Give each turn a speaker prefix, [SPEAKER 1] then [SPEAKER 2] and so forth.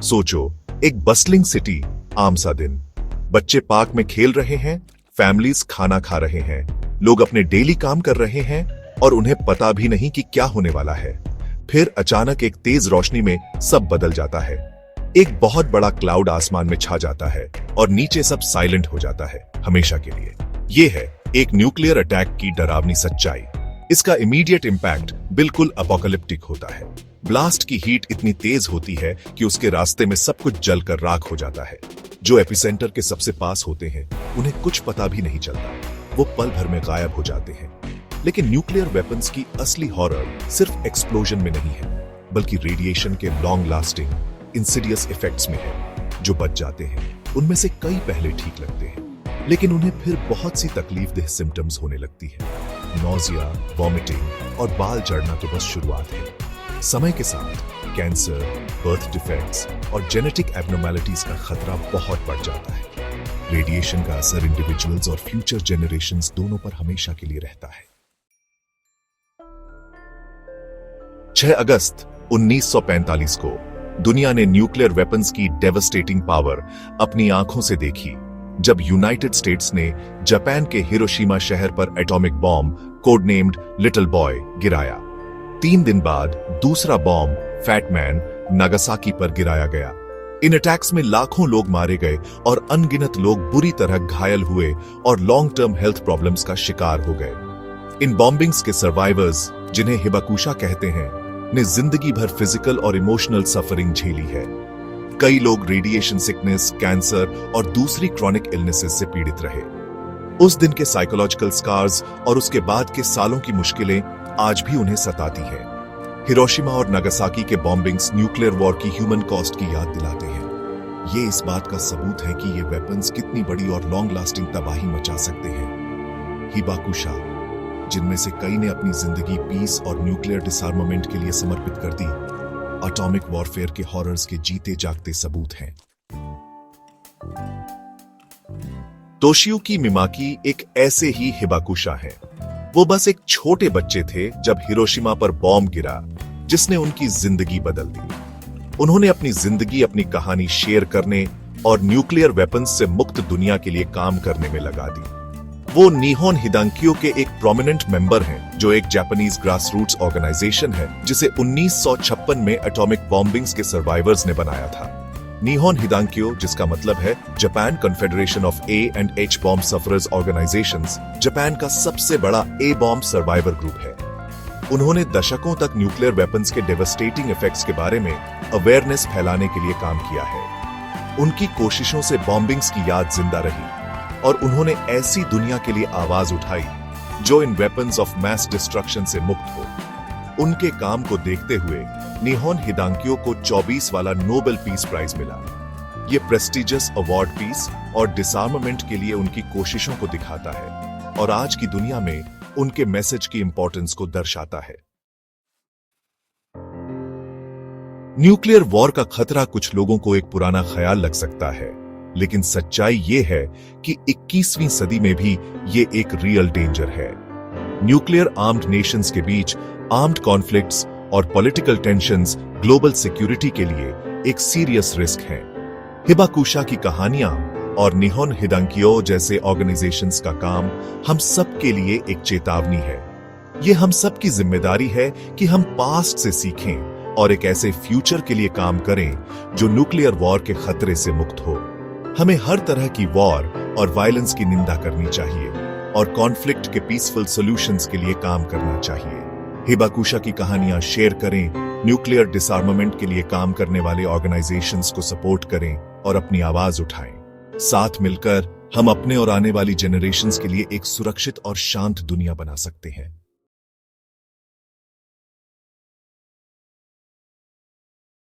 [SPEAKER 1] सोचो, एक bustling city, आम सा दिन। बच्चे पार्क में खेल रहे हैं, फैमिलीज खाना खा रहे हैं, लोग अपने डेली काम कर रहे हैं और उन्हें पता भी नहीं कि क्या होने वाला है। फिर अचानक एक तेज रोशनी में सब बदल जाता है। एक बहुत बड़ा क्लाउड आसमान में छा जाता है और नीचे सब साइलेंट हो जाता है, हमेशा के लिए। ये है एक न्यूक्लियर अटैक की डरावनी सच्चाई। इसका इमीडिएट इंपैक्ट बिल्कुल अपोकलिप्टिक होता है। ब्लास्ट की हीट इतनी तेज होती है कि उसके रास्ते में सब कुछ जलकर राख हो जाता है। जो एपिसेंटर के सबसे पास होते हैं उन्हें कुछ पता भी नहीं चलता, वो पल भर में गायब हो जाते हैं। लेकिन न्यूक्लियर वेपन्स की असली हॉरर सिर्फ एक्सप्लोजन में नहीं है, बल्कि रेडिएशन के लॉन्ग लास्टिंग इंसिडियस इफेक्ट्स में है। जो बच जाते हैं उनमें से कई पहले ठीक लगते हैं, लेकिन उन्हें फिर बहुत सी तकलीफदेह सिम्टम्स होने लगती है। नॉजिया, वॉमिटिंग और बाल झड़ना तो बस शुरुआत है। समय के साथ कैंसर, बर्थ डिफेक्ट्स और जेनेटिक एब्नॉर्मैलिटीज का खतरा बहुत बढ़ जाता है। रेडिएशन का असर इंडिविजुअल्स और फ्यूचर जेनरेशंस दोनों पर हमेशा के लिए रहता है। 6 अगस्त 1945 को दुनिया ने न्यूक्लियर वेपन्स की डेवस्टेटिंग पावर अपनी आंखों से देखी, जब यूनाइटेड स्टेट्स ने जापान के हिरोशिमा शहर पर atomic bomb code named little boy गिराया। 3 दिन बाद दूसरा बॉम्ब फैटमैन नागासाकी पर गिराया गया। इन अटैक्स में लाखों लोग मारे गए और अनगिनत लोग बुरी तरह घायल हुए और लॉन्ग टर्म हेल्थ प्रॉब्लम्स का शिकार हो गए। इन बॉम्बिंग्स के सर्वाइवर्स, जिन्हें हिबाकुशा कहते हैं, ने जिंदगी भर फिजिकल और इमोशनल सफरिंग झेली है। कई लोग रेडिएशन सिकनेस, कैंसर और दूसरी क्रॉनिक इलनेसेस से पीड़ित रहे। उस दिन के साइकोलॉजिकल स्कार्स और उसके बाद के सालों की मुश्किलें आज भी उन्हें सताती हैं। हिरोशिमा और नागासाकी के बॉम्बिंग्स न्यूक्लियर वॉर की ह्यूमन कॉस्ट की याद दिलाते हैं। ये इस बात का सबूत है कि ये वेपन्स कितनी बड़ी और लॉन्ग लास्टिंग तबाही मचा सकते हैं। हिबाकुशा, जिनमें से कई ने अपनी जिंदगी पीस और न्यूक्लियर डिसआर्मामेंट के लिए समर्पित कर दी, एटॉमिक वॉरफेयर के हॉरर्स के जीते जागते सबूत हैं। तोशियुकी मिमाकी एक ऐसे ही हिबाकुशा है। वो बस एक छोटे बच्चे थे जब हिरोशिमा पर बॉम्ब गिरा, जिसने उनकी जिंदगी बदल दी। उन्होंने अपनी जिंदगी अपनी कहानी शेयर करने और न्यूक्लियर वेपन्स से मुक्त दुनिया के लिए काम करने में लगा दी। वो निहोन हिदांकियो के एक प्रोमिनेंट मेंबर हैं, जो एक जापानीज ग्रासरूट्स ऑर्गेनाइजेशन है जिसे 1956 में एटॉमिक बॉम्बिंग्स के सर्वाइवर्स ने बनाया था। निहोन हिदांकियो, जिसका मतलब है Japan confederation of A and H bomb sufferers organisations, Japan का सबसे बड़ा ए बॉम्ब सर्वाइवर ग्रुप है। उन्होंने दशकों तक न्यूक्लियर वेपन्स के डेवस्टेटिंग इफेक्ट्स के बारे में अवेयरनेस फैलाने के लिए काम किया है। उनकी कोशिशों से बॉम्बिंग्स की याद जिंदा रही और उन्होंने ऐसी दुनिया के लिए आवाज उठाई जो इन वेपन्स ऑफ मैस डिस्ट्रक्शन से मुक्त हो। उनके काम को देखते हुए निहोन हिदांकियो को 24 वाला नोबेल पीस प्राइज मिला। ये प्रेस्टिजियस अवार्ड पीस और डिसआर्मामेंट के लिए उनकी कोशिशों को दिखाता है और आज की दुनिया में उनके मैसेज की इंपॉर्टेंस को दर्शाता है। न्यूक्लियर वॉर का खतरा कुछ लोगों को एक पुराना ख्याल लग सकता है, लेकिन सच्चाई ये है कि 21वीं सदी में भी ये एक रियल डेंजर है। न्यूक्लियर आर्म्ड नेशंस के बीच आर्म्ड कॉन्फ्लिक्ट्स और पॉलिटिकल टेंशंस ग्लोबल सिक्योरिटी के लिए एक सीरियस रिस्क हैं। हिबाकुशा की कहानियां और निहोन हिदांकियो जैसे ऑर्गेनाइजेशंस का काम हम सब के लिए एक चेतावनी है। ये हम सब की जिम्मेदारी है कि हम पास्ट से सीखें और एक ऐसे फ्यूचर के लिए काम करें जो न्यूक्लियर वॉर के खतरे से मुक्त हो। हमें हर तरह की वॉर और वायलेंस की निंदा करनी चाहिए और कॉन्फ्लिक्ट के पीसफुल सॉल्यूशंस के लिए काम करना चाहिए। हिबाकुशा की कहानियां शेयर करें, न्यूक्लियर डिसआर्मामेंट के लिए काम करने वाले ऑर्गेनाइजेशंस को सपोर्ट करें और अपनी आवाज उठाएं। साथ मिलकर हम अपने और आने वाली जेनरेशंस के लिए एक सुरक्षित और शांत दुनिया बना सकते हैं।